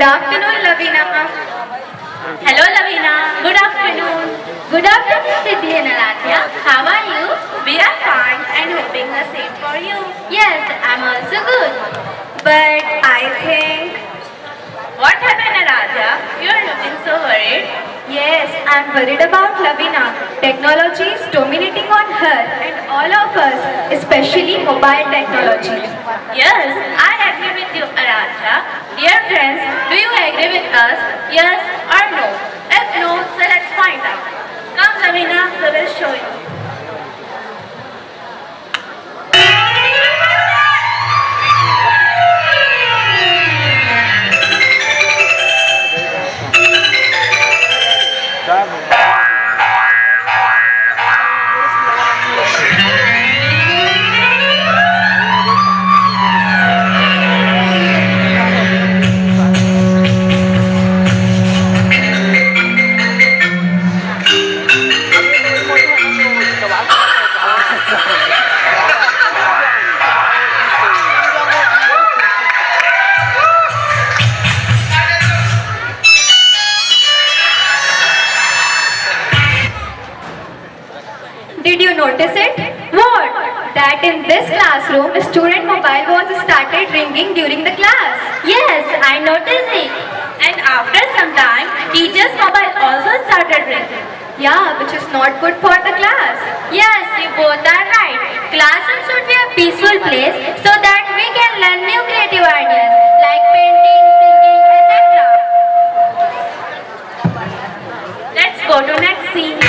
afternoon, Lavina. Hello, Lavina. Good afternoon. Good afternoon, Siddhi and Aradhya. How are you? We are fine and hoping the same for you. Yes, I'm also good. But I think... What happened, Aradhya? You are looking so worried. Yes, I'm worried about Lavina. Technology is dominating on her and all of us, especially mobile technology. Yes, I agree with you, Aradhya. Dear friends, do you agree with us? Yes or no? If no, so let's find out. Come, Lavina, we will show you. Did you notice it? What? That in this classroom, student mobile was started ringing during the class. Yes, I noticed it. And after some time, teacher's mobile also started ringing. Yeah, which is not good for the class. Yes, you both are right. Classroom should be a peaceful place so that we can learn new creative ideas like painting, singing, etc. Let's go to next scene.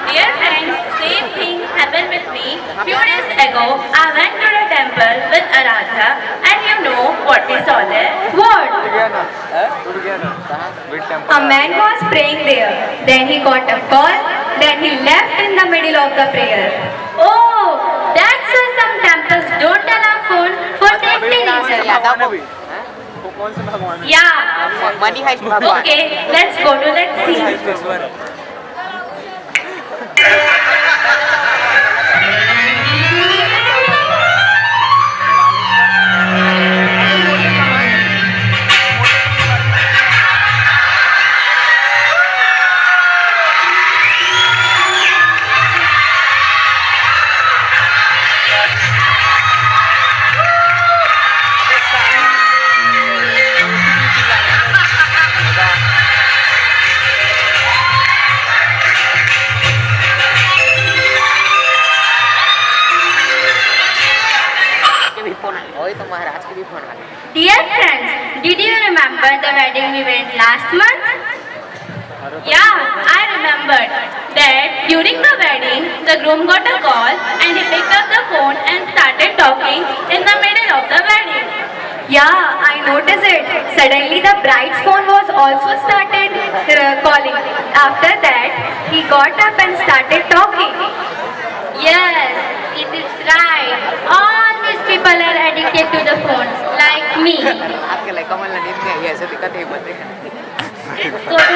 Dear friends, same thing happened with me. Few days ago, I went to the temple with Aradhya and you know what we saw there? What? A man was praying there. Then he got a call. Then he left in the middle of the prayer. Oh, that's why some temples don't allow phone for safety reasons. Yeah. Money heist भगवान. Okay, let's go to that scene. वही तो महाराज के भी phone आ गए. Dear friends, did you remember the wedding we went last month? Yeah, I remembered that during the wedding, the groom got a call and he picked up the phone and started talking in the middle of the wedding. Yeah, I noticed it. Suddenly the bride's phone was also started calling. After that, he got up and started talking. Yes, it is right. All these people are addicted to the phone, like me. आपके लड़का मन नींद में आई ऐसे दिक्कत है बंदे. Let's go to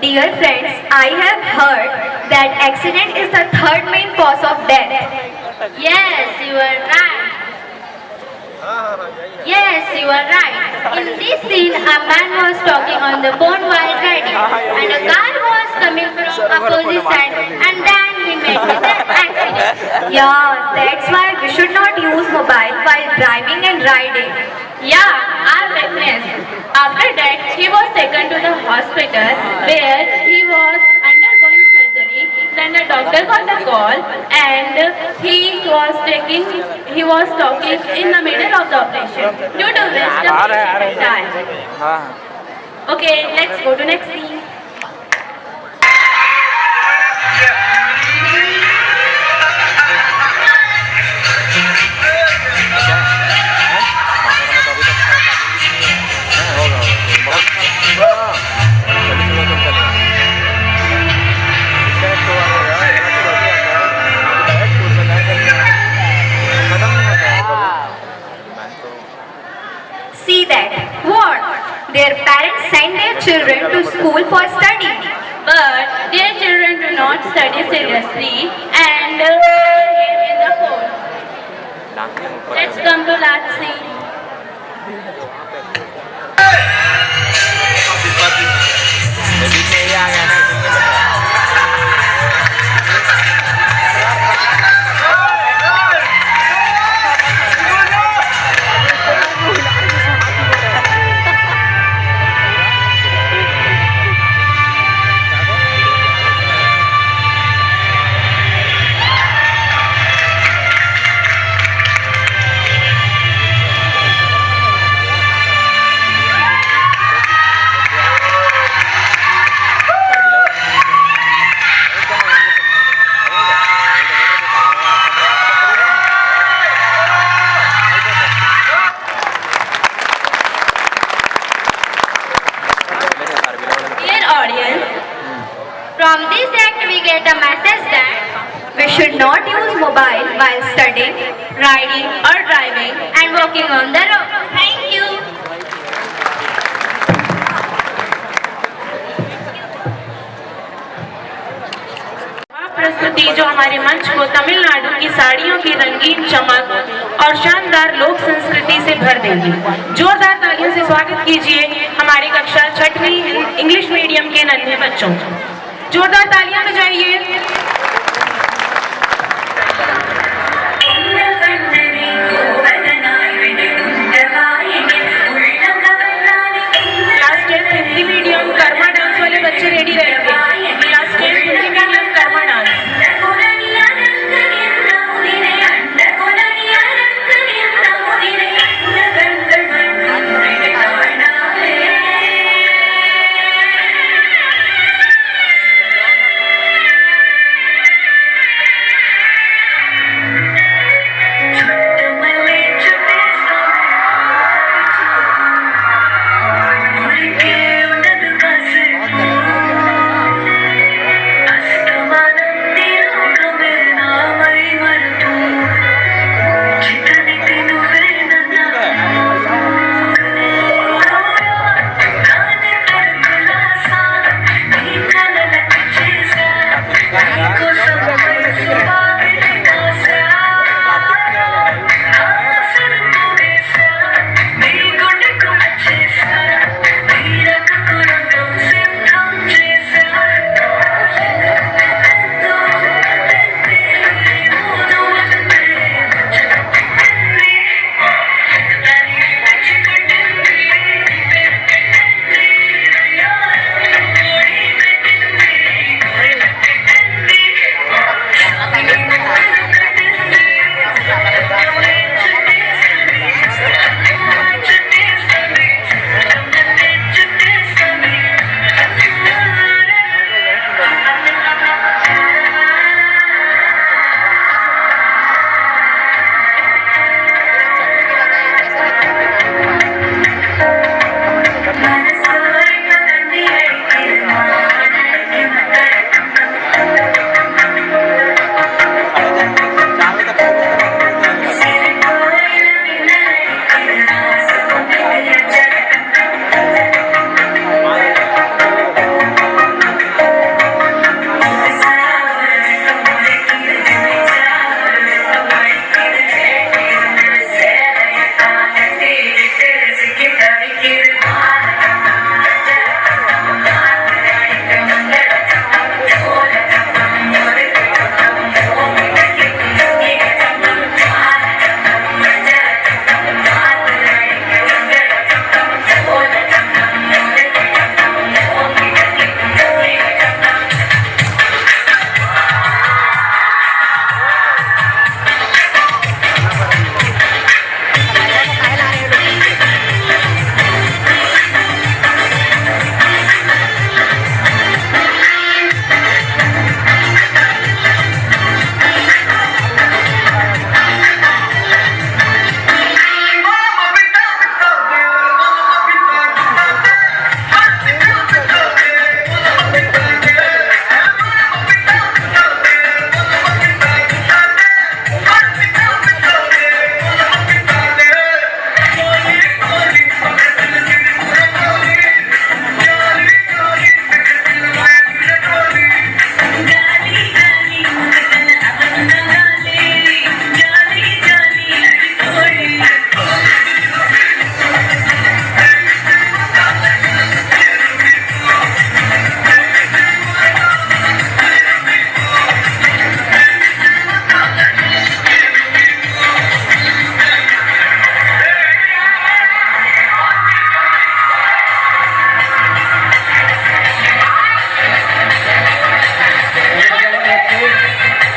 Dear friends, I have heard that accident is the third main cause of death. Yes, you are right. Yes, you are right. In this scene, a man was talking on the phone while riding, and a car was coming from opposite side, and then he met with an accident. Yeah, that's why we should not use mobile while driving and riding. Yeah, I witnessed. After that, he was taken to the hospital where he was undergoing surgery. Then the doctor got the call and he was talking in the middle of the operation due to which the patient died. हाँ Okay, let's go to next scene. See that? What? Their parents send their children to school for study. But their children do not study seriously and live in the home. Let's come to last scene. Dear audience, From this act, we get a message that we should not use mobile while studying, riding or driving, and walking on the road. thank you. प्रस्तुति जो हमारे मंच को तमिलनाडु की साड़ियों की रंगीन चमक और शानदार लोक संस्कृति से भर देगी। जोरदार तालियों से स्वागत कीजिए हमारी कक्षा 6वीं इंग्लिश मीडियम के नन्हे बच्चों। जोरदार तालियां बजाइए। Class 10 Hindi medium Karma dance वाले बच्चे रेडी रहेंगे। Class 10 Hindi medium Karma dance.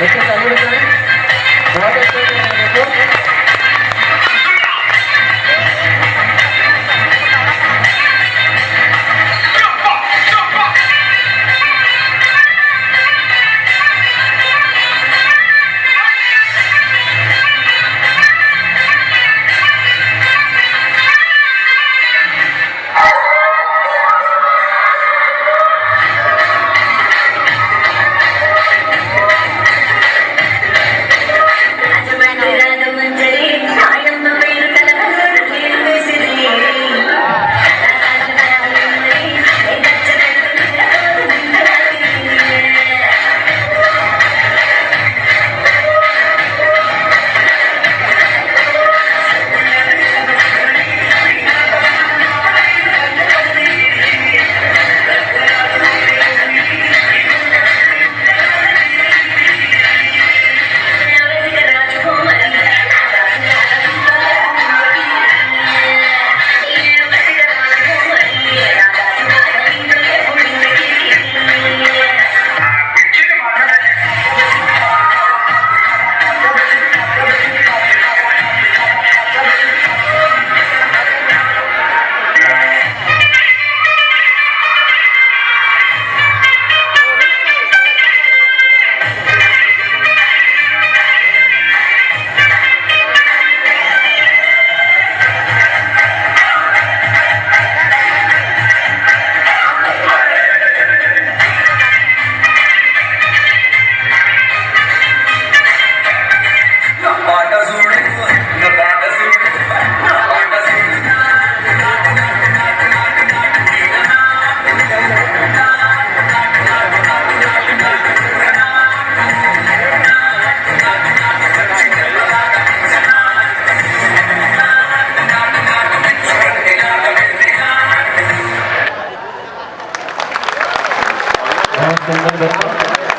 बच्चे ताली बजाएं। बहुत अच्छे से देखो।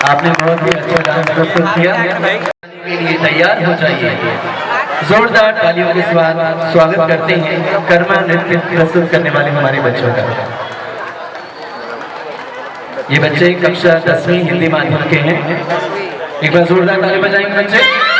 आपने बहुत ही अच्छा डांस प्रस्तुत किया। के लिए तैयार हो जाइए। जोरदार तालियों के साथ स्वागत करते हैं कर्मा नृत्य प्रस्तुत करने वाले हमारे बच्चों का। ये बच्चे कक्षा 10वीं हिंदी माध्यम के हैं। एक बार जोरदार ताली बजाएंगे बच्चे।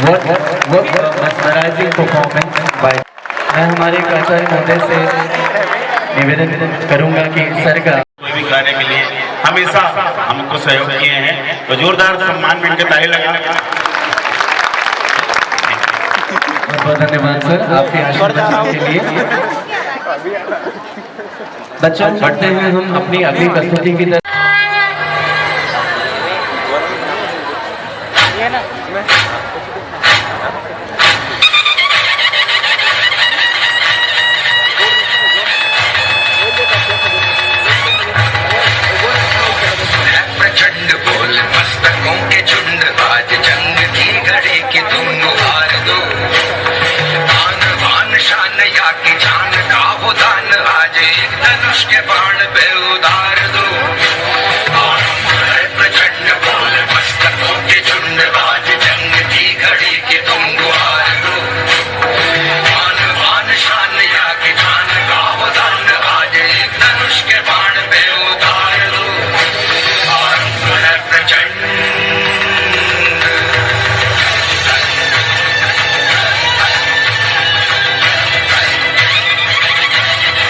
what mesmerizing performance by मैं हमारे आचार्य महोदय से निवेदन करूंगा कि सर का कोई भी कार्य के लिए हमेशा हमको सहयोग किए हैं, तो जोरदार सम्मान में इनके ताली लगा। बहुत धन्यवाद सर आपके आशीर्वाद के लिए। बच्चों बढ़ते हैं हम अपनी अगली प्रस्तुति की तरफ। प्रचंड बोल मस्तकों के झुंड, आज जंग की घड़ी की तुम गुहार दो। आन बान शान या की जान का वो दान, आज एक धनुष के बाण पे उतार दो। प्रचंड बोल मस्तकों के झुंड, आज जंग की घड़ी की तुम गुहार दो। आन बान शान या की जान का वो दान, आज एक धनुष के बाण पे उतार दो। प्रचंड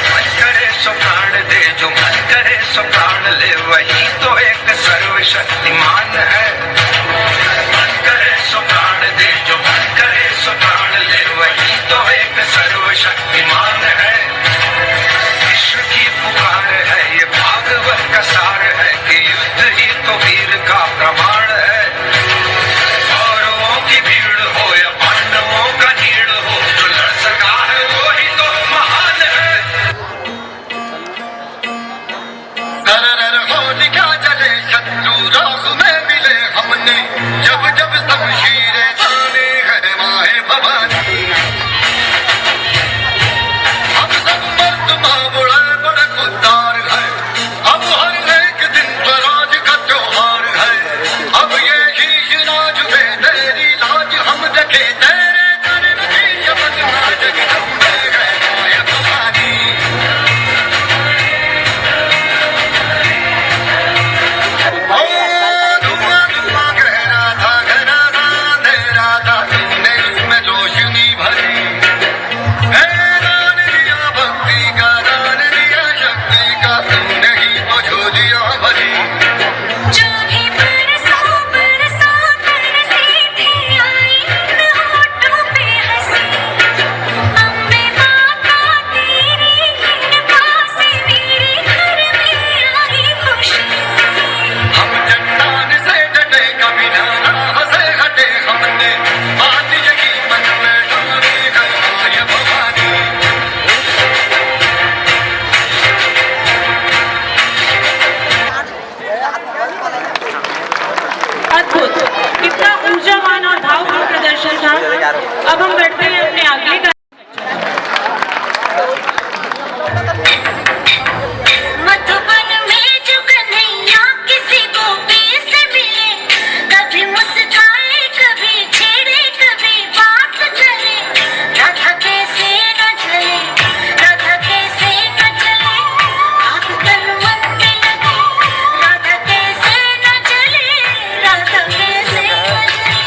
मन करे सो प्राण दे, जो मन करे सो प्राण ले, वही तो एक सर्वशक्तिमान है। मन करे सो प्राण दे, जो मन करे सो प्राण ले, वही तो एक सर्वशक्तिमान है। विश्व की पुकार है ये भागवत का सार है, कि युद्ध ही तो वीर का प्रमाण है। कौरवों की भीड़ हो या पांडवों का नीड़ हो, जो लड़ सका है वो ही तो महान है। सरर हो लिखा जले शत्रु राह में मिले हमने, जब जब शमशीरें ताने है माहे भवानी। हम सब मर्द मामुड़ा बड़ा खुददार है, अब हर एक दिन स्वराज का त्योहार है। अब ये शीश नाज पे तेरी लाज हम रखे, तेरे चरण की शपथ ना जगदम्बे है माया भवानी। ओ धुआं धुआं गहरा था अंधेरा था, तूने उसमें रोशनी भरी। दान दिया भक्ति का, दान दिया शक्ति का, तूने ही तो झोलियां भरी। जो भी बरसो बरसो तरसी थी आई इन होठों पे हंसी। अम्बे माता तेरी कृपा से मेरे घर में आई खुशी। हम चट्टान से डटे कभी ना राह से हटे, हमने बात यही मन में डाली है माया भवानी। अद्भुत, कितना ऊर्जावान और भावपूर्ण प्रदर्शन था। अब हम बढ़ते हैं अपने अगले मधुबन में जो कन्हैया किसी गोपी से मिले, कभी मुस्काए कभी छेड़े कभी बात करे। राधा कैसे न चले, राधा कैसे न चले, आग तन मन पे लगे। राधा कैसे न चले, राधा कैसे न चले।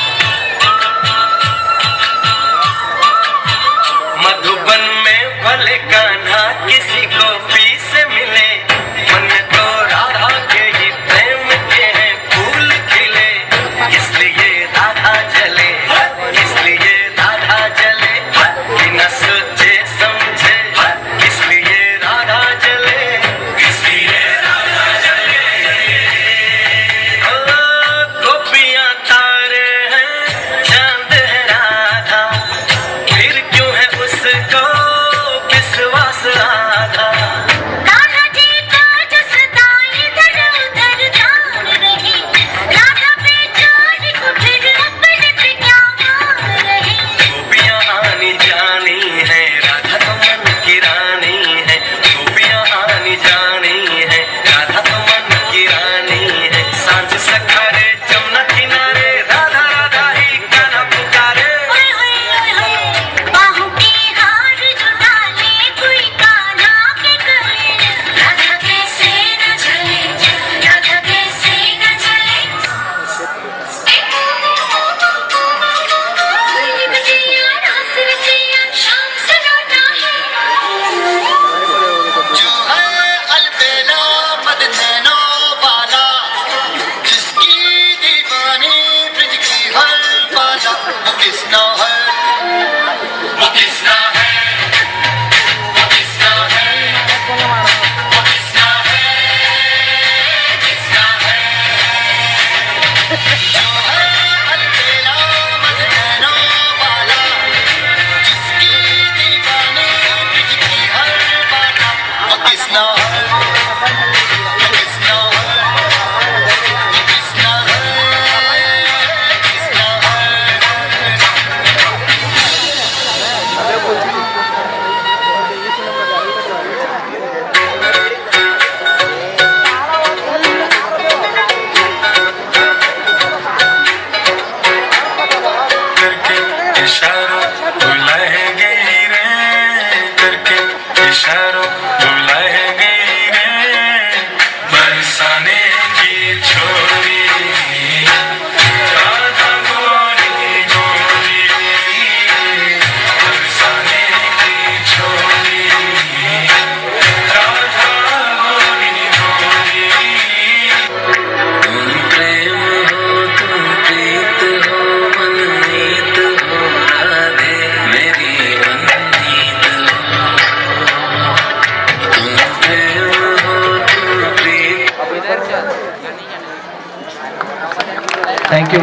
Thank you.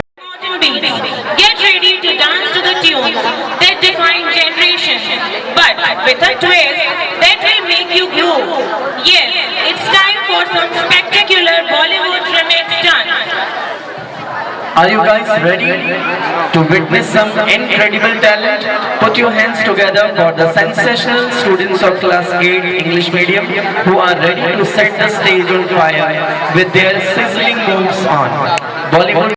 Get ready to dance to the tunes that define generations, but with a twist that will make you glow. Yes, it's time for some spectacular Bollywood remix dance. Are you guys ready to witness some incredible talent? Put your hands together for the sensational students of class 8 English medium who are ready to set the stage on fire with their sizzling moves on Bollywood.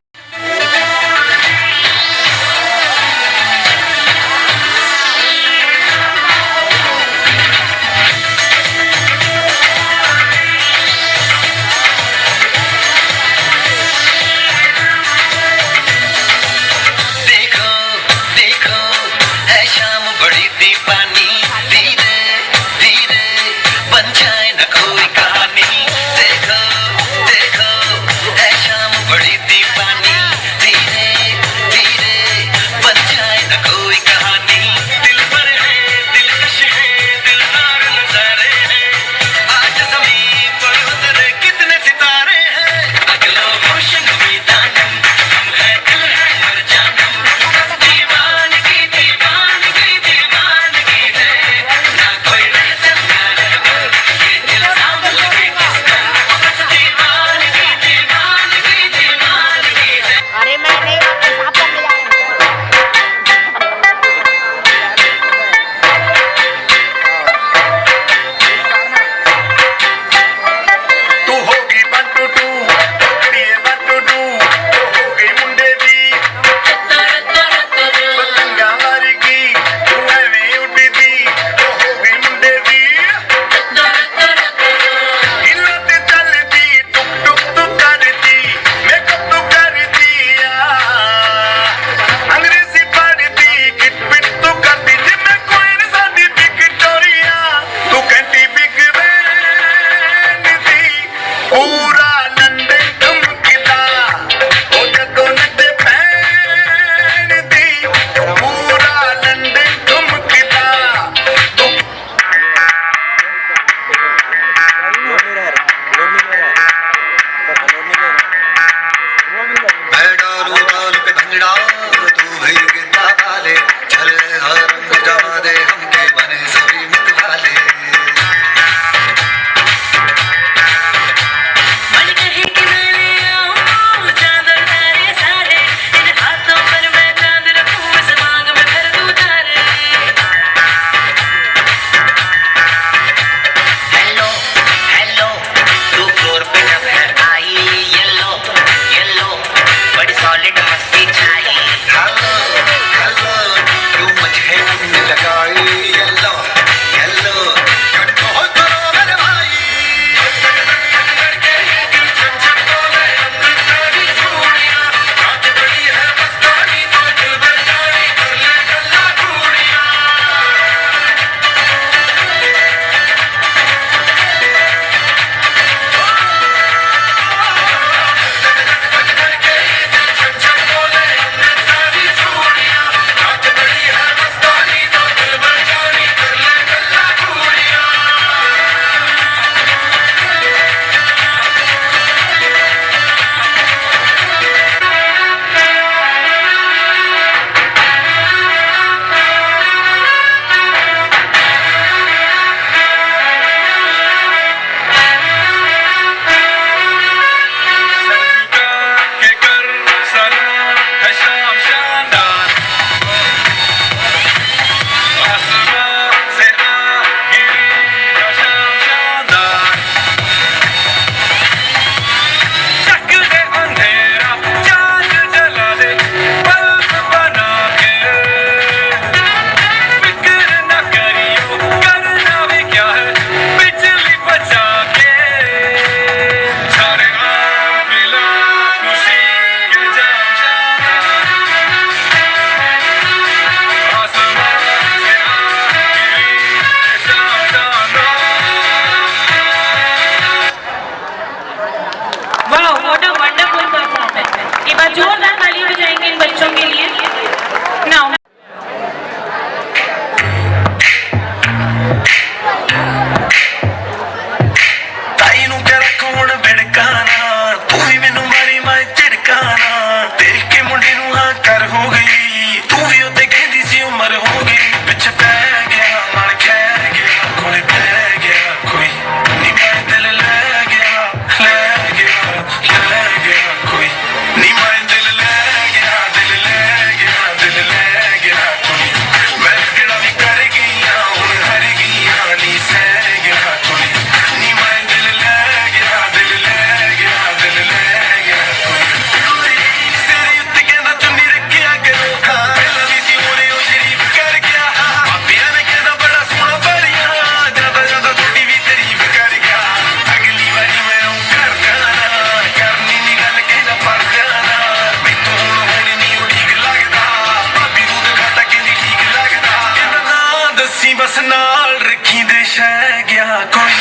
Hello, hello, बस नाल रखी दे शह गया कोई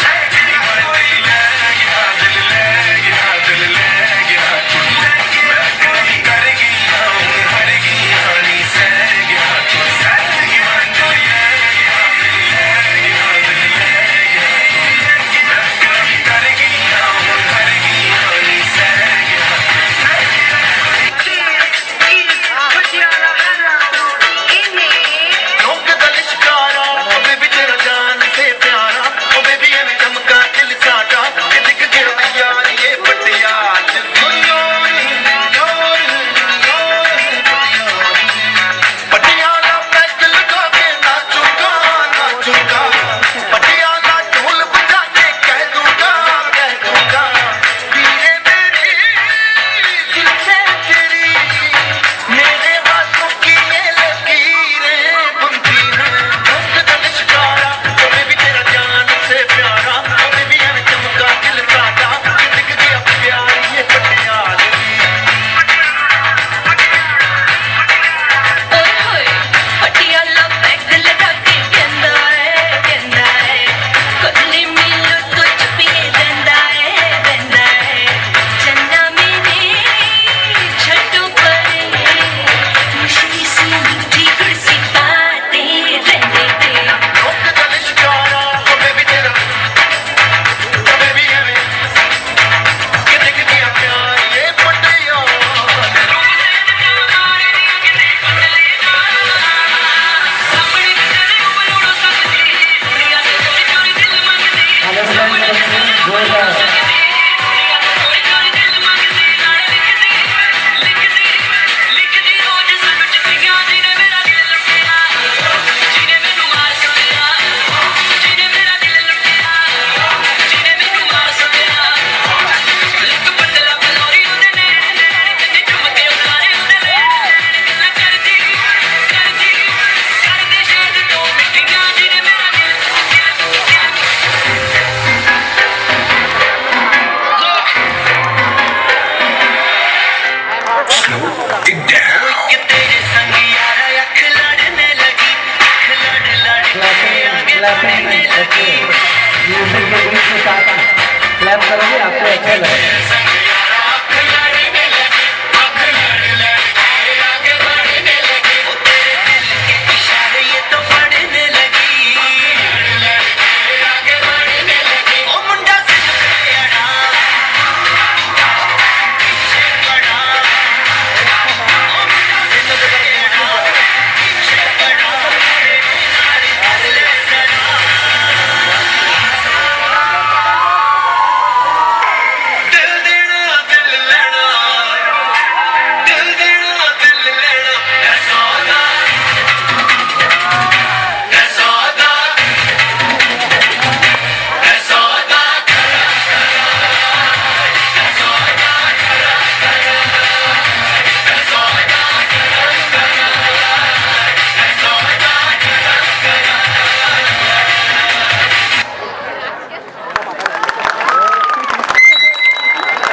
clap करोगे आपको अच्छा लगेगा।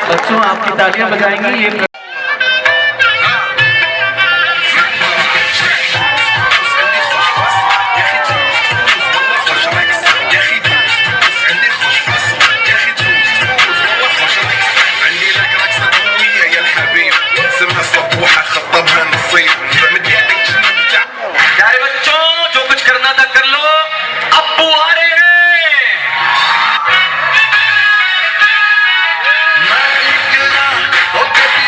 बच्चों आपकी तालियां बजाएंगे ये प्यारे बच्चों जो कुछ करना था कर लो, अब्बू आ रहे हैं। मैं निकला, ओ कभी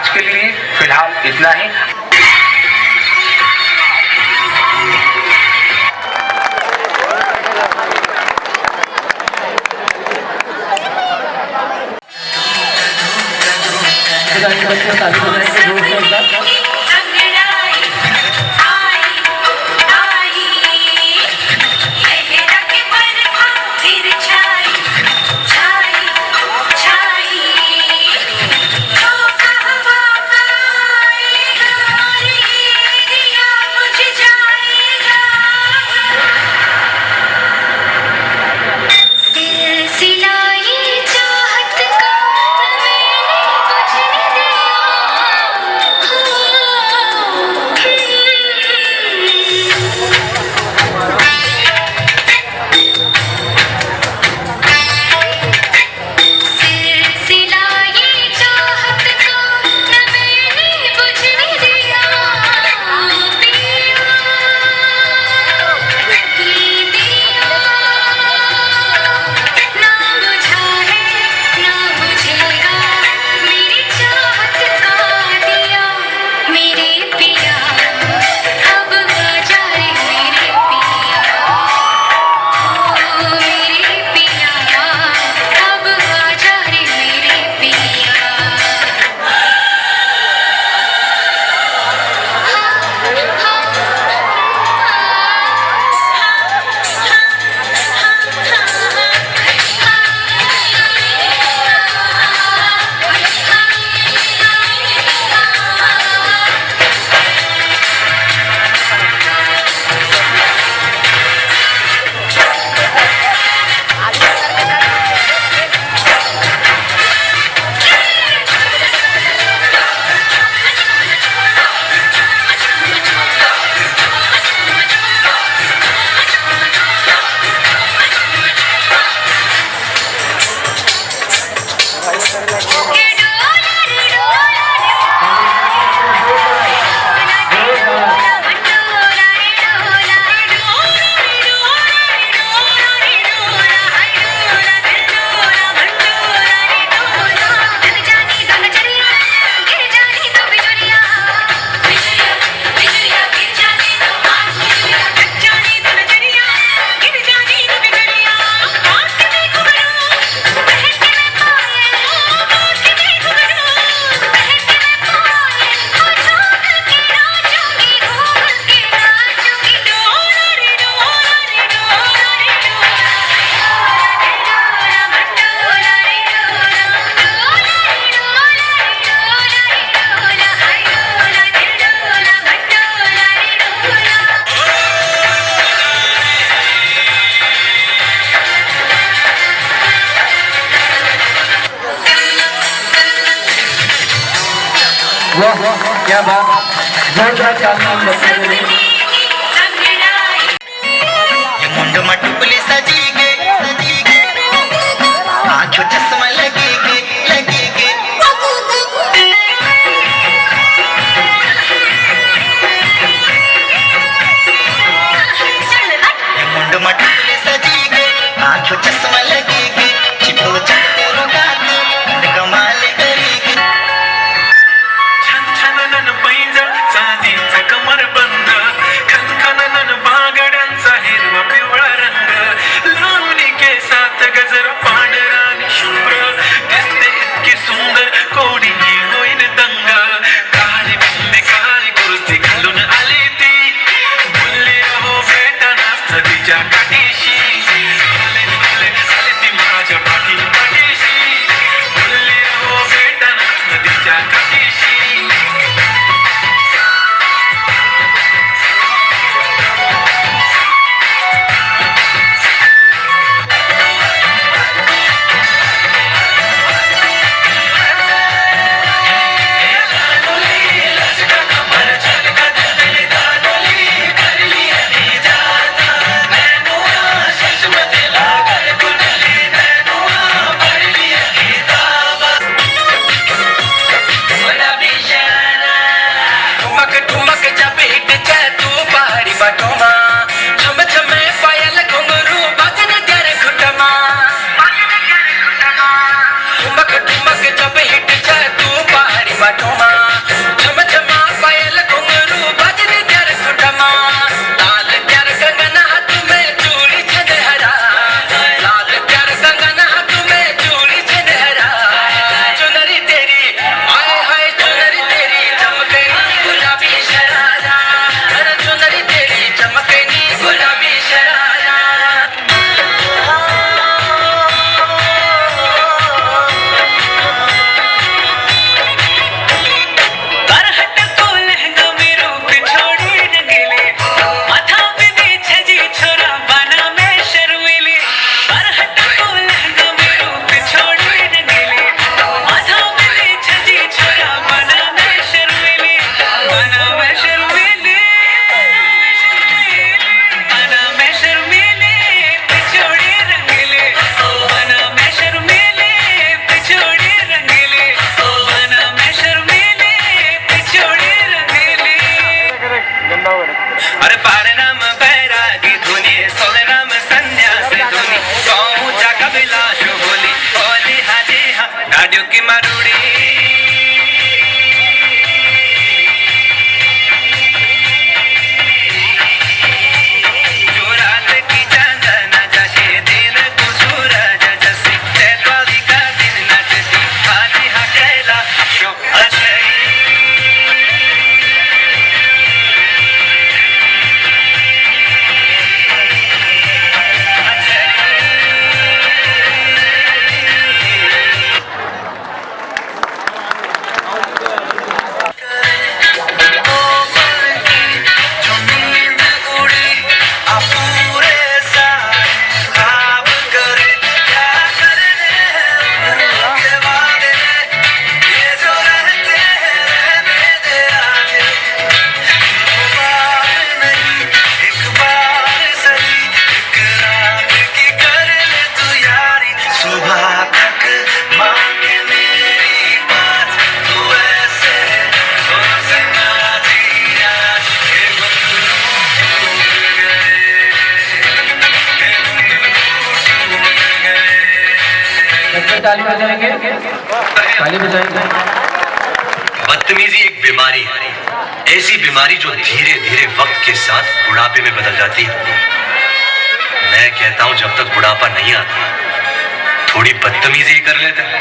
आज के लिए फिलहाल इतना ही। बच्चों ताली बजाएंगे जोर से एक बार। वाह क्या बात, जोरदार तालियां बच्चों के लिए। मुंड मटुपली सजी गे आंखों चश्मा लगी गे मुंड मटुपली सजी गे आंखों चश्मा लगी गे चिपो चटते रुगात कमाल करी गे छन छन नन पैंजण चांदीचं कमर बंद लाडियो की मारूड़ी ताली बजाएंगे, ताली बजाएंगे। बदतमीजी एक बीमारी है, ऐसी बीमारी जो धीरे धीरे वक्त के साथ बुढ़ापे में बदल जाती है। मैं कहता हूं जब तक बुढ़ापा नहीं आता थोड़ी बदतमीजी ही कर लेते हैं।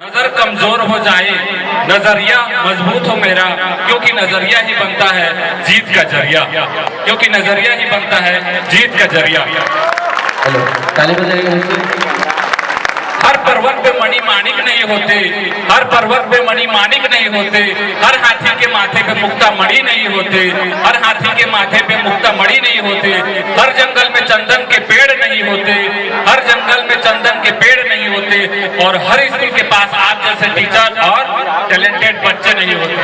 नजर कमजोर हो जाए, नजरिया मजबूत हो मेरा, क्योंकि नजरिया ही बनता है जीत का जरिया, क्योंकि नजरिया ही बनता है जीत का जरिया। हेलो, ताली बजाइए। हर पर्वत पे मणि माणिक नहीं होते, हर पर्वत पे मणि माणिक नहीं होते, हर हाथी के माथे पे मुक्ता मणि नहीं होते, हर हाथी के माथे पे मुक्ता मणि नहीं होते, हर जंगल में चंदन के पेड़ नहीं होते, हर जंगल में चंदन के पेड़ नहीं होते, और हर स्कूल के पास आप जैसे टीचर और टैलेंटेड बच्चे नहीं होते।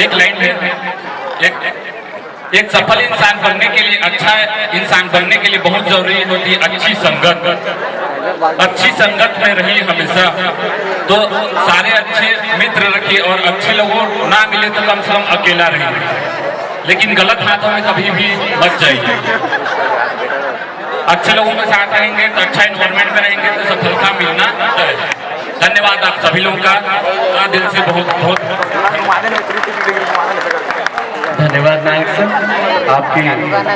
एक लाइन है, एक सफल इंसान बनने के लिए, अच्छा इंसान बनने के लिए बहुत जरूरी होती है अच्छी संगत। अच्छी संगत में रहिए हमेशा, तो सारे अच्छे मित्र रखिए, और अच्छे लोगों ना मिले तो कम से कम अकेला रहिए, लेकिन गलत हाथों में कभी भी मत जाइए। अच्छे लोगों के साथ रहेंगे तो अच्छा इन्वायरमेंट में रहेंगे तो सफलता मिलना है। धन्यवाद आप सभी लोगों का दिल से बहुत बहुत धन्यवाद नायक सर आपके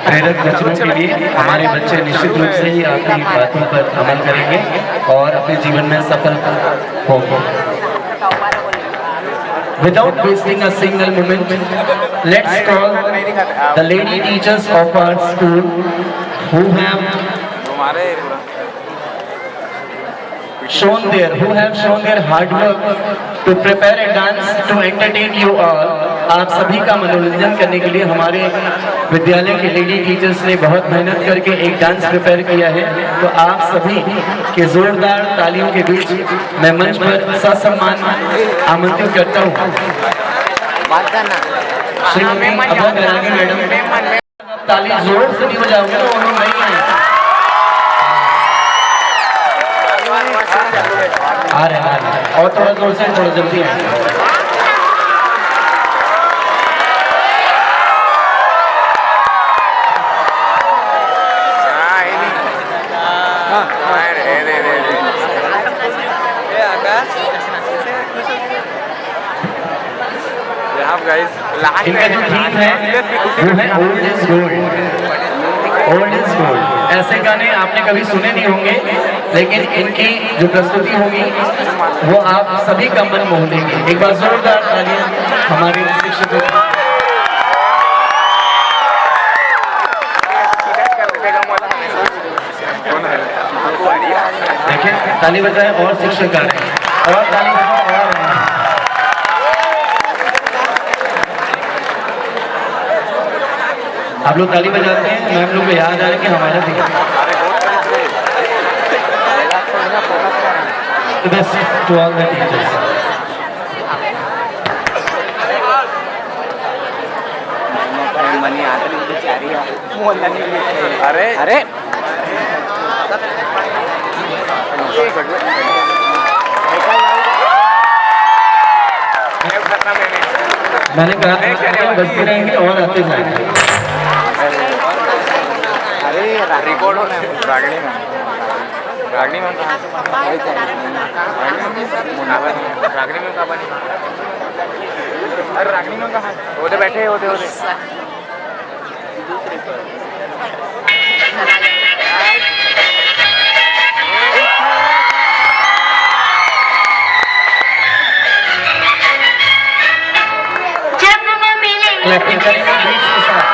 प्रेरक वचनों के लिए। हमारे बच्चे निश्चित रूप से ही आपकी बातों पर अमल करेंगे और अपने जीवन में सफल होंगे। Without wasting a single moment, let's call the lady teachers of our school who have shown their hard work to prepare a dance to entertain you all. आप सभी का मनोरंजन करने के लिए हमारे विद्यालय के लेडी टीचर्स ने बहुत मेहनत करके एक डांस प्रिपेयर किया है। तो आप सभी के जोरदार तालियों के बीच मैं मंच पर ससम्मान आमंत्रित करता हूँ श्रीमती अभा बैरागी मैडम। ताली जोर से नहीं बजाओगे तो उन्होंने नहीं आए। आ रहे और थोड़ा जोर से, थोड़ा जल्दी आए। इनका जो थीम है वो है old is gold. Old is gold ऐसे गाने आपने कभी सुने नहीं होंगे, लेकिन इनकी जो प्रस्तुति होगी वो आप सभी का मन मोह लेंगे। एक बार जोरदार तालियां हमारे शिक्षकों को। देखिए ताली बजाए और शिक्षक आ रहे हैं और ताली बजाए और आप लोग ताली बजाते हैं। मैम लोग को याद आ रहा है कि हमारा भी best to all the teachers. अरे अरे मैंने कहा बजती रहेंगे और आते जाएंगे। अरे रिकॉर्ड हो रागनी में रागनी में कहाँ बनी? अरे रागनी में कहाँ होते बैठे होते क्लैपिंग करेंगे बीच के साथ।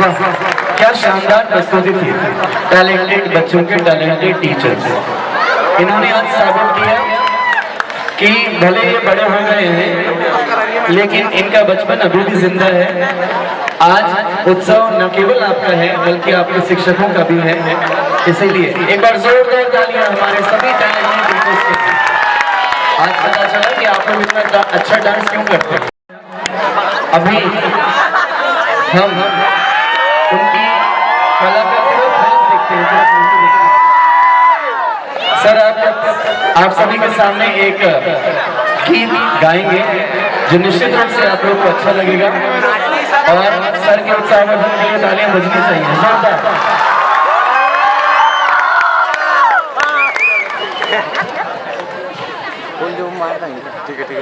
वाह, क्या शानदार प्रस्तुति थी। टैलेंटेड बच्चों के टैलेंटेड टीचर्स, इन्होंने आज साबित किया कि भले ये बड़े हो गए हैं लेकिन इनका बचपन अभी भी जिंदा है। आज उत्सव न केवल आपका है बल्कि आपके शिक्षकों का भी है, इसीलिए एक बार जोरदार तालियां हमारे सभी टैलेंटेड टीचर्स के लिए। आज पता चला कि आप लोग इतना अच्छा डांस क्यों करते हैं। अभी हम उनकी कला का थोड़ा झलक देखते हैं। सर आप सभी के सामने एक गीत गाएंगे जो निश्चित रूप से आप लोग को अच्छा लगेगा और सर के उत्साहवर्धन के लिए तालियां बजनी चाहिए जोरदार।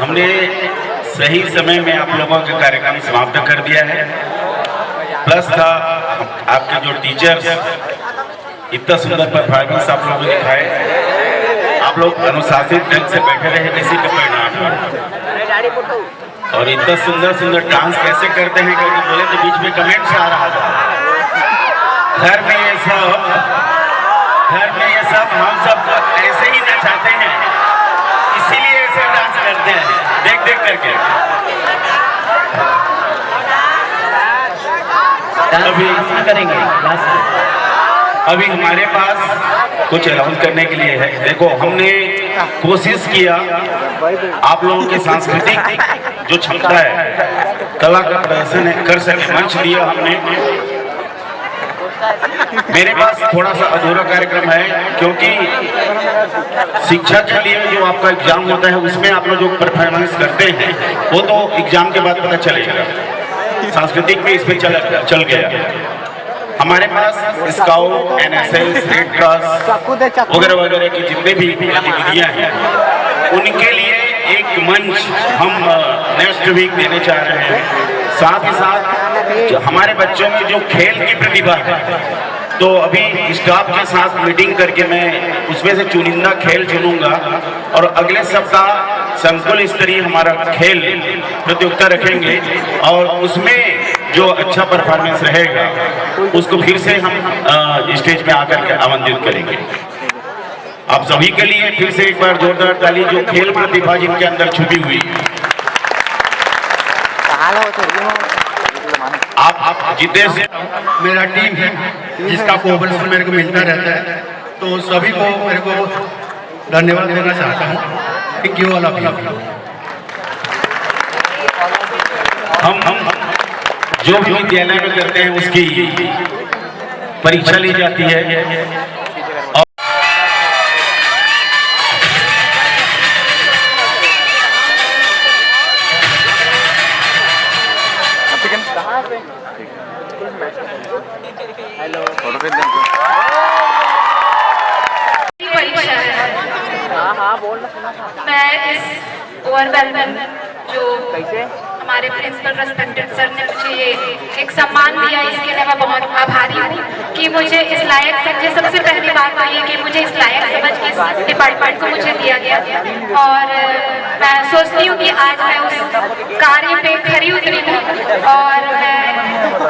हमने सही समय में आप लोगों का कार्यक्रम समाप्त कर दिया है। प्लस था आपके जो टीचर्स इतना सुंदर परफॉर्मेंस आप लोगों ने दिखाए। आप लोग अनुशासित ढंग से बैठे रहे किसी के परिणाम, और इतना सुंदर सुंदर डांस कैसे करते हैं क्योंकि बोले तो बीच में कमेंट्स आ रहा था। घर में ये सब हम सब ऐसे ही नचाते हैं, इसीलिए ऐसे डांस करते हैं देख देख करके। अभी हमारे पास कुछ अनाउंस करने के लिए है। देखो, हमने कोशिश किया आप लोगों के सांस्कृतिक जो क्षमता है, कला का प्रदर्शन कर सके, मंच दिया हमने। मेरे पास थोड़ा सा अधूरा कार्यक्रम है क्योंकि शिक्षा के लिए जो आपका एग्जाम होता है उसमें आप लोग जो परफॉर्मेंस करते हैं वो तो एग्जाम के बाद पता चलेगा। सांस्कृतिक में इसमें चल गया। हमारे पास स्काउट, एनएसएस, रेड क्रॉस वगैरह वगैरह की जितने भी गतिविधियां हैं उनके लिए एक मंच हम नेक्स्ट वीक देने चाह रहे हैं। साथ ही साथ जो हमारे बच्चों में जो खेल की प्रतिभा है, तो अभी स्टाफ के साथ मीटिंग करके मैं उसमें से चुनिंदा खेल चुनूंगा और अगले सप्ताह संकुल स्तरीय हमारा खेल प्रतियोगिता रखेंगे और उसमें जो अच्छा परफॉर्मेंस रहेगा उसको फिर से हम स्टेज पे आकर के आमंत्रित करेंगे। आप सभी के लिए फिर से एक बार जोरदार ताली, जो खेल प्रतिभा जिनके अंदर छुपी हुई। आप जितने से मेरा टीम है जिसका कोऑपरेशन मेरे को मिलता रहता है, तो सभी को मेरे को धन्यवाद देना चाहता हूँ। Thank you all of you. हम जो भी विद्यालय में करते हैं उसकी परीक्षा ली जाती है। मैं इस ओवरवेलमिंग जो हमारे प्रिंसिपल रेस्पेक्टेड सर ने मुझे ये एक सम्मान दिया, इसके लिए मैं बहुत आभारी हूँ कि मुझे इस लायक समझे। सबसे पहली बात तो ये कि मुझे इस लायक समझ के इस डिपार्टमेंट को मुझे दिया गया और मैं सोचती हूँ कि आज मैं उस कार्य पे खरी उतरी हूँ और मैं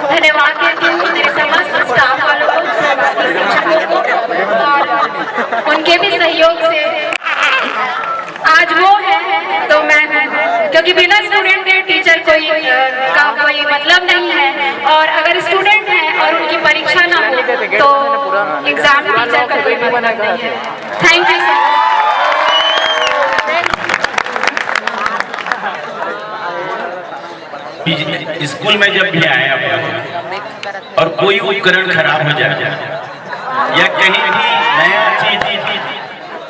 धन्यवाद देती हूँ मेरे समस्त स्टाफ वालों को, शिक्षकों को, और उनके भी सहयोग से आज वो है तो मैं हूँ। क्योंकि बिना स्टूडेंट के टीचर का कोई मतलब नहीं है, और अगर स्टूडेंट है और उनकी परीक्षा ना हो तो एग्जाम टीचर का कोई मतलब नहीं है। Thank you sir. स्कूल में जब भी आए आप और कोई उपकरण खराब हो जाए या कहीं भी नया चीज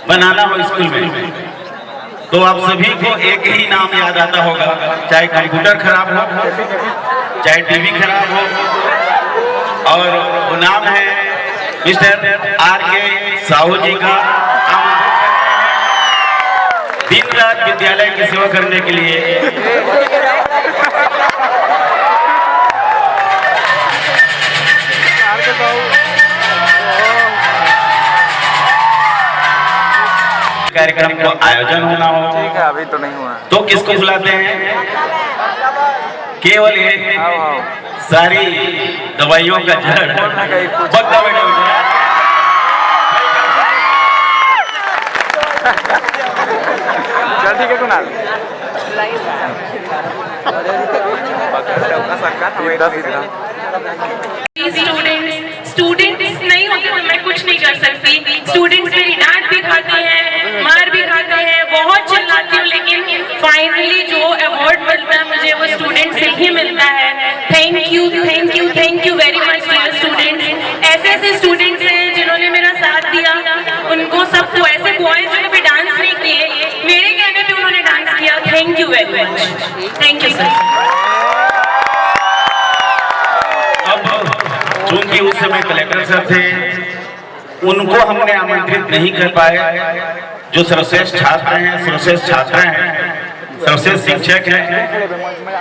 बनाना हो स्कूल में, तो आप सभी को एक ही नाम याद आता होगा, चाहे कंप्यूटर खराब हो, चाहे टीवी खराब हो, और वो नाम है मिस्टर आर.के. साहू जी का। दिन रात विद्यालय की सेवा करने के लिए कार्यक्रम को आयोजन होना हो, ठीक है, अभी तो नहीं हुआ, तो किसको बुलाते हैं? केवल एक सारी दवाइयों का जड़ बगदा बेटा चल ठीक है कुणाल स्टूडेंट्स नहीं होते तो मैं कुछ नहीं कर सकती। स्टूडेंट्स मेरी डांट भी खाते हैं, मार भी खाते हैं, बहुत चिल्लाती हूँ, लेकिन फाइनली जो अवार्ड मिलता है मुझे वो स्टूडेंट से ही मिलता है। Thank you very much dear students. ऐसे ऐसे स्टूडेंट्स हैं जिन्होंने मेरा साथ दिया, उनको सबको, ऐसे बॉयज जो कभी डांस नहीं किए, मेरे कहने पे उन्होंने डांस किया। Thank you very much. Thank you sir. चूंकि उस समय कलेक्टर सर थे, उनको हमने आमंत्रित नहीं कर पाए। जो सर्वश्रेष्ठ छात्र हैं, सर्वश्रेष्ठ छात्रा हैं, सर्वश्रेष्ठ शिक्षक हैं,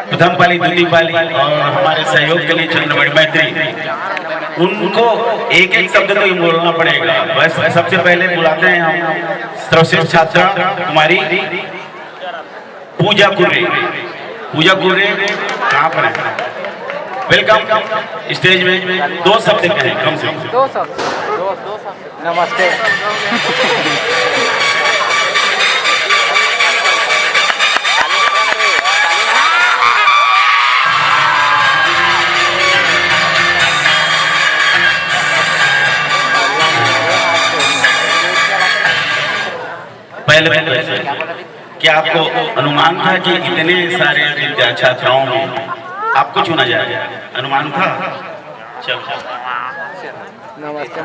प्रथम पाली, द्वितीय पाली और हमारे सहयोग के लिए चंद्रमणि मैत्री, उनको एक एक शब्द तो बोलना पड़ेगा। बस सबसे पहले बुलाते हैं हम सर्वश्रेष्ठ छात्रा कुमारी पूजा कुर्रे। पूजा कुर्रे कहाँ पर है? वेलकम स्टेज में। दो शब्द कहें कम से कम। दो शब्द। नमस्ते। पहले क्या आपको अनुमान था कि इतने सारे विद्या छात्राओं में आपको चुना जाएगा? अनुमान था? चलो नमस्ते।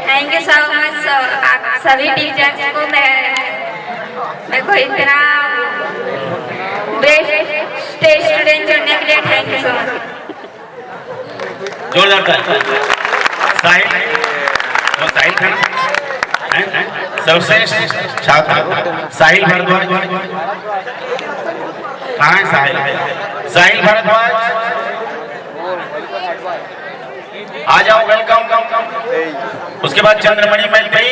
थैंक यू सो मच आप सभी टीचर्स को। मैं को इतना बेस्ट स्टूडेंट चुनने के लिए थैंक यू सो मच। जोरदार ताली। साहिल, वो साहिल था ना? सर्वश्रेष्ठ छात्र साहिल भारद्वाज। कहाँ है साहिल? साहिल भारद्वाज आ जाओ, वेलकम। उसके बाद चंद्रमणि मैत्री।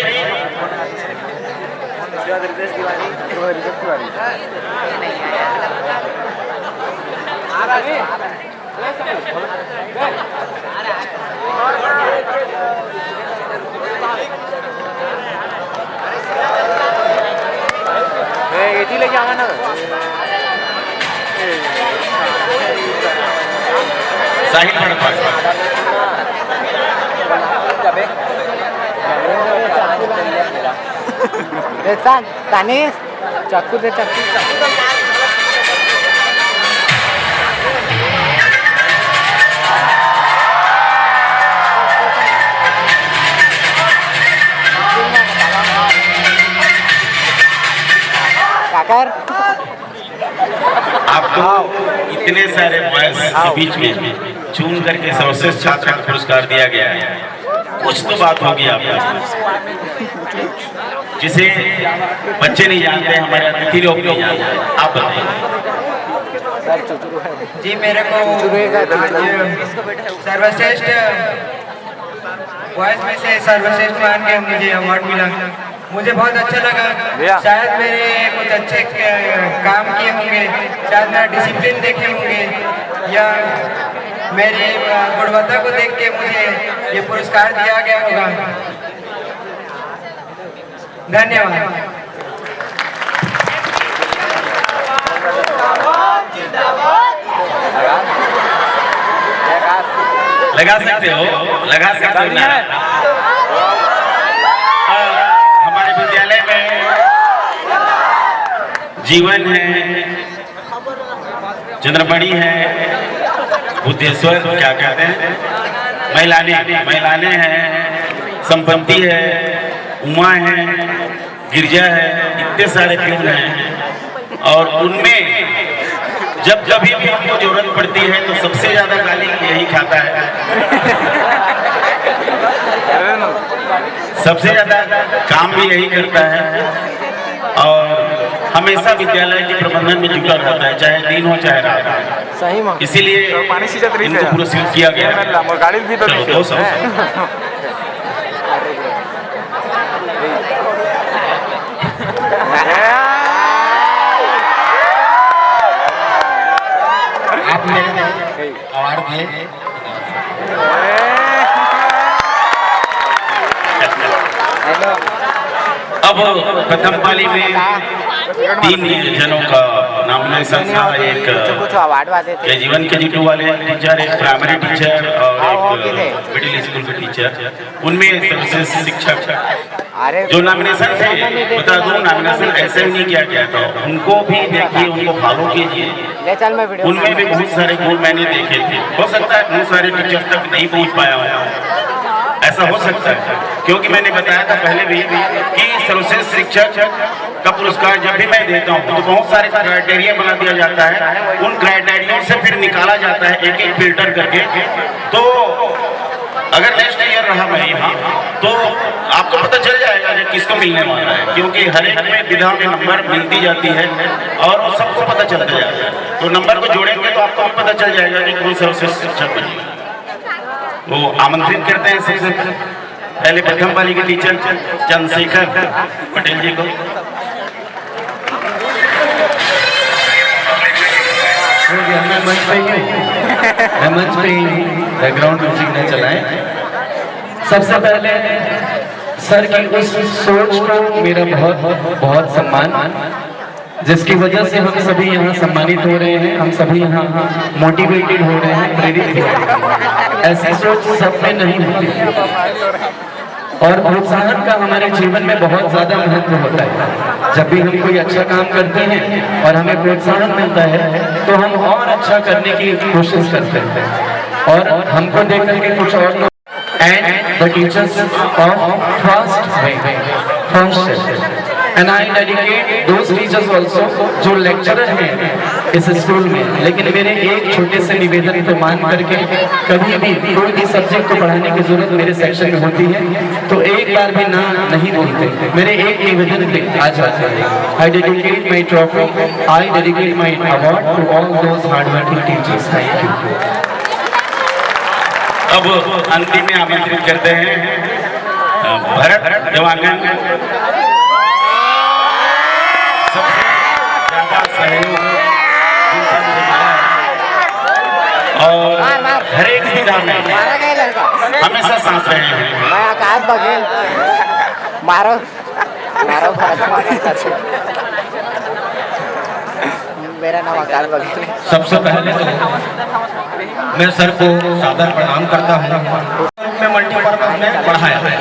लेके आना ना। साहिल भारद्वाज। तानीस चाकू दे, चाकू। काकर आपको इतने सारे बॉयज के बीच में चुन करके सर्वश्रेष्ठ छात्र का पुरस्कार दिया गया है। कुछ तो बात होगी आपको जिसे बच्चे नहीं जानते, हमारे अतिथि लोग नहीं जानते। आप बताइए जी। मेरे को सर्वश्रेष्ठ बॉयज में से सर्वश्रेष्ठ मान के मुझे अवार्ड मिला। मुझे बहुत अच्छा लगा। शायद मेरे कुछ अच्छे काम किए होंगे, शायद मेरा डिसिप्लिन देखे होंगे, या मेरी गुणवत्ता को देख के मुझे ये पुरस्कार दिया गया होगा। धन्यवाद। लगा सकते हो, लगा सकते हो ना? हमारे विद्यालय में जीवन है, चंद्रमणि है, बुद्धेश्वर क्या कहते हैं, महिलाने हैं, संपत्ति है, उमा है, गिरजा है, इतने सारे प्यून हैं। और उनमें जब कभी भी हमको जरूरत पड़ती है तो सबसे ज्यादा गाली यही खाता है, सबसे ज्यादा काम भी यही करता है और हमेशा विद्यालय के प्रबंधन में जुटा रहता है, चाहे दिन हो चाहे रात। इसीलिए इनको पुरस्कृत किया गया। चलो 200। आपने अब प्रथम पाली में 3 जनों का नॉमिनेशन था। एक जीवन के जीटू वाले टीचर, एक प्राइमरी टीचर और एक मिडिल स्कूल के टीचर। उनमें सर्वश्रेष्ठ शिक्षक जो नॉमिनेशन थे, बता दूं नॉमिनेशन ऐसे ही नहीं किया गया था। उनको भी देखिए, उनको फॉलो कीजिए। उनमें भी बहुत सारे गुण मैंने देखे थे। हो सकता है बहुत सारे टीचर्स तक नहीं पहुंच पाया हूँ, ऐसा हो सकता है, क्योंकि मैंने बताया था पहले भी कि सर्वश्रेष्ठ शिक्षक का पुरस्कार जब भी मैं देता हूँ तो बहुत सारे क्राइटेरिया बना दिया जाता है। उन क्राइटेरिया से फिर निकाला जाता है एक एक फिल्टर करके। तो अगर नेक्स्ट ईयर रहा मैं यहाँ तो आपको पता चल जाएगा कि किसको मिलने वाला है, क्योंकि हर एक में विधा में नंबर मिलती जाती है और सबको पता चलता जाता है। तो नंबर को जोड़ेंगे तो आपको भी पता चल जाएगा कि कौन सर्वश्रेष्ठ शिक्षक बनेगा। वो आमंत्रित करते हैं सबसे पहले प्रथम पाली के टीचर चंद्रशेखर पटेल जी को। मैं मंच पे ही बैकग्राउंड म्यूजिक न चलाएं। सबसे पहले सर की उस सोच को मेरा बहुत सम्मान, जिसकी वजह से हम सभी यहाँ सम्मानित हो रहे हैं, हम सभी यहाँ मोटिवेटेड हो रहे हैं, प्रेरित हो रहे हैं। ऐसी सोच सब में नहीं होती और प्रोत्साहन का हमारे जीवन में बहुत ज्यादा महत्व होता है। जब भी हम कोई अच्छा काम करते हैं और हमें प्रोत्साहन मिलता है तो हम और अच्छा करने की कोशिश करते हैं और हमको देख करके कुछ और लोग and the teachers of first And I dedicate those teachers also जो लेक्चरर हैं इस स्कूल में। लेकिन मेरे एक छोटे से निवेदन को मान करके कभी भी कोई भी सब्जेक्ट को पढ़ाने की जरूरत मेरे सेक्शन में होती है तो एक बार भी ना नहीं बोलते, मेरे एक निवेदन पे आ जाते हैं। I dedicate my trophy, I dedicate my award to all those hardworking teachers. Thank you. अब अंतिम में आमंत्रित करते हैं भरत देवांगन। सबसे ज्यादा सहयोग और हर एक विधा में हमेशा साथ रहे हैं। मेरा नाम आकाश बघेल। सबसे पहले तो मैं सर को सादर प्रणाम करता हूँ। मैं मल्टीपर्पज में पढ़ाया है।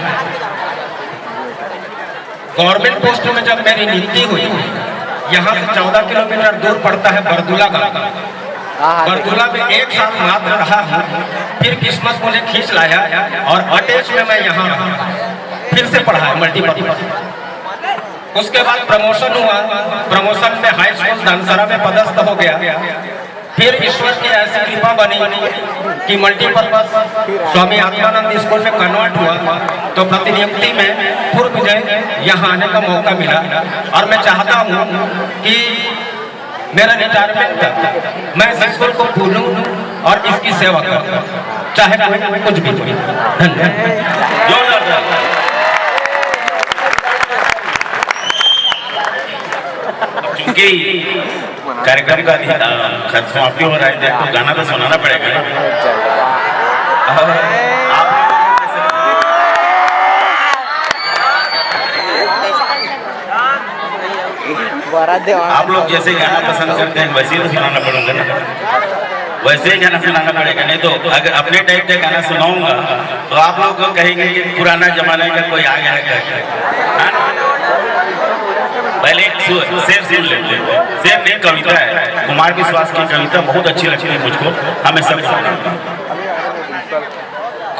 गवर्नमेंट पोस्ट में जब मेरी नियुक्ति हुई, यहाँ से 14 किलोमीटर दूर पड़ता है बरदुला गाँव। बरदुला में 1 साल मात्र रहा हूँ, फिर किस्मत मुझे खींच लाया और अटैच में मैं यहाँ फिर से पढ़ाया मल्टीपर्पज। उसके बाद प्रमोशन हुआ, प्रमोशन में हाई स्कूल धनसरा में पदस्थ हो गया। फिर ईश्वर की ऐसी कृपा बनी कि मल्टीपर्पज स्वामी आत्मानंद स्कूल में कन्वर्ट हुआ तो प्रतिनियुक्ति में पूर्व विजय यहाँ आने का मौका मिला। और मैं चाहता हूँ कि मेरा रिटायरमेंट तक मैं इस स्कूल को भूलूं और इसकी सेवा करूं, चाहे कोई कुछ भी हो। धन्यवाद। क्योंकि कार्यक्रम का खर्च समाप्ति हो रहा है तो गाना तो सुनाना पड़ेगा। आप लोग जैसे गाना पसंद करते हैं वैसे ही तो सुनाना पड़ेगा ना, वैसे ही गाना सुनाना पड़ेगा। नहीं तो अगर अपने टाइप का गाना सुनाऊंगा तो आप लोग को कहेंगे कि पुराना जमाने का कोई आ गया है। पहले शेर सुन लेते हैं। शेर नहीं, कविता है, कुमार विश्वास की कविता बहुत अच्छी लगती है मुझको, हमेशा सुनाता।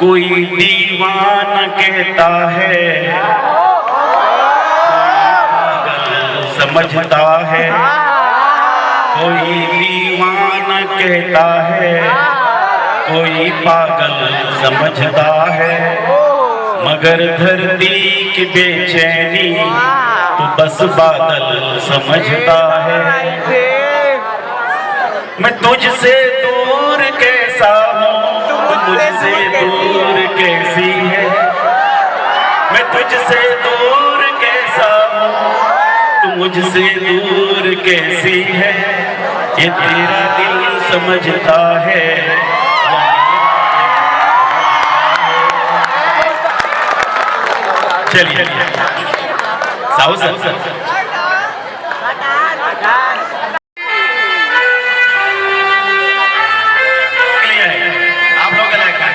कोई दीवाना कहता है, समझता है, कोई दीवाना कहता है, कोई पागल समझता है, मगर धरती की बेचैनी तो बस बादल समझता है। मैं तुझसे दूर कैसा हूँ, तू मुझसे दूर कैसी है। मैं तुझसे दूर कैसा हूँ, तू मुझसे दूर कैसी है। ये तेरा दिल समझता है। चलिए साहू सर आप लोग के लायक हैं।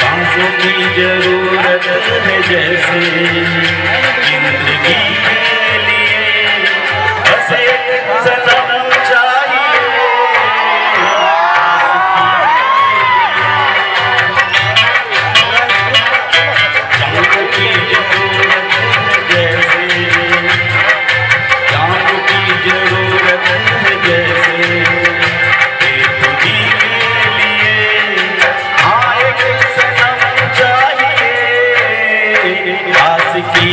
सांसों की जरूरत है जैसे जिंदगी के लिए बस एक सनम चाहिए। जान की जरूरत है जैसे, जान की जरूरत है जैसे आशिकी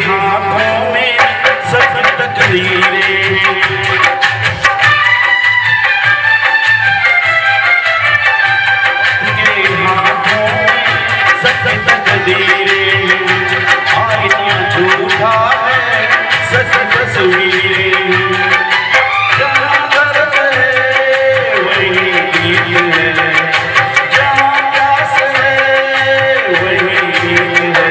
हाथों में सब तकदीरें, हाथों में सब तकदीरें, आईना झूठा है सच तस्वीरें, जहाँ दर्द है वही गीत है, जहाँ प्यास है वही गीत है।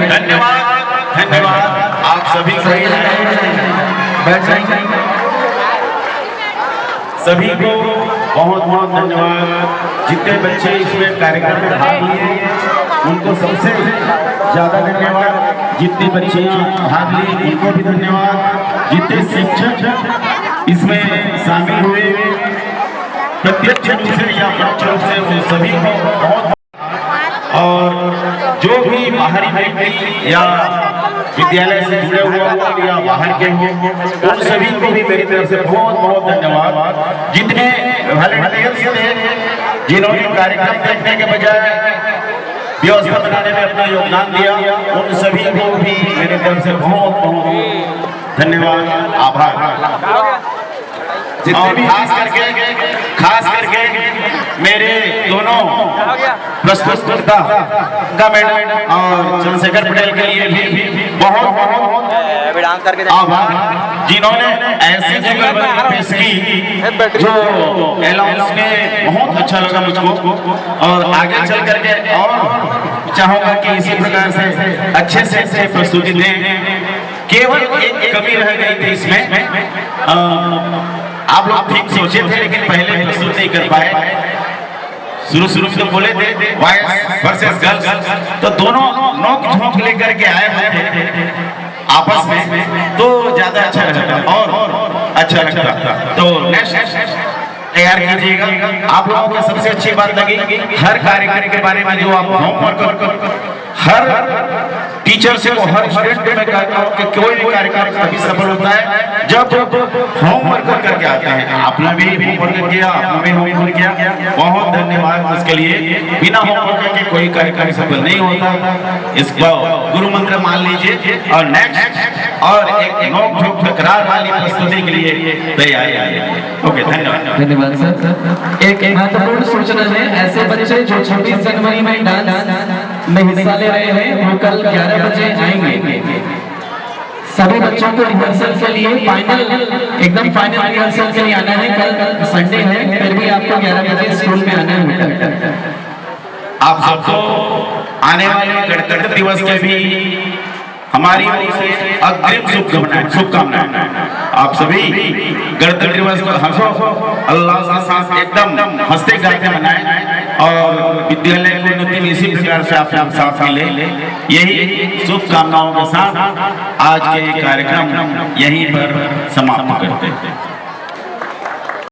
धन्यवाद धन्यवाद आप सभी को बहुत बहुत धन्यवाद। जितने बच्चे इसमें कार्यक्रम में भाग लिए उनको सबसे ज्यादा धन्यवाद। जितनी बच्चियां भाग ली उनको भी धन्यवाद। जितने शिक्षक इसमें शामिल हुए प्रत्यक्ष रूप से या परोक्ष रूप से उन सभी को बहुत, और जो भी बाहरी व्यक्ति या विद्यालय से जुड़े हुए हो या बाहर के हो उन सभी को भी मेरी तरफ से बहुत बहुत धन्यवाद। जितने वॉलंटियर्स थे जिन्होंने कार्यक्रम देखने के बजाय व्यवस्था बनाने में अपना योगदान दिया उन सभी को भी मेरी तरफ से बहुत बहुत धन्यवाद आभार। और खास करके मेरे दोनों प्रस्तुतकर्ता का मैडम और चंद्रशेखर पटेल के लिए भी बहुत आभार, जिन्होंने ऐसी जगह पेश की जो अलाउंस में बहुत अच्छा लगा मुझको। और आगे चल करके और चाहूंगा कि इसी प्रकार से अच्छे प्रस्तुति दें। केवल एक कमी रह गई थी इसमें, आप लोग ठीक सोचे थे लेकिन पहले प्रस्तुत नहीं कर पाए। शुरू में तो बोले थे बॉयज वर्सेस गर्ल्स, तो दोनों नोक झोंक लेकर के आए हुए थे आपस में, तो ज्यादा अच्छा रहता और अच्छा लगता। तो नेक्स्ट तैयार कीजिएगा। आप लोगों को सबसे अच्छी बात लगी हर कार्यक्रम के बारे में जो आप होमवर्क हर टीचर से, हर स्टूडेंट में कहता हूँ कि कोई भी कार्यक्रम तभी सफल होता है जब होमवर्क करके आते हैं। आपने भी होमवर्क किया, आपने भी होमवर्क किया, बहुत धन्यवाद उसके लिए। बिना होमवर्क के कोई कार्यक्रम सफल नहीं होता। इसको गुरु मंत्र मान लीजिए और नेक्स्ट और एक नोक झोंक तकरार वाली प्रस्तुति के लिए तैयार। ओके, धन्यवाद सर। एक महत्वपूर्ण सूचना है, ऐसे बच्चे जो 26 जनवरी में डांस में हिस्सा ले रहे हैं वो कल 11 बजे आएंगे। सभी बच्चों को रिहर्सल के लिए एकदम फाइनल रिहर्सल के लिए आना है। कल संडे है, फिर भी आपको 11 बजे स्कूल में आना है। आप सबको आने वाले गणतंत्र दिवस के भी हमारी ओर से अग्रिम शुभकामनाएं। आप सभी गणतंत्र दिवस को हंसो, अल्लाह के साथ एकदम हंसते गाते मनाएं और विद्यालय को उन्नति में इसी प्रकार से आप साथ मिले। यही शुभकामनाओं के साथ आज के कार्यक्रम यहीं पर समाप्त करते हैं।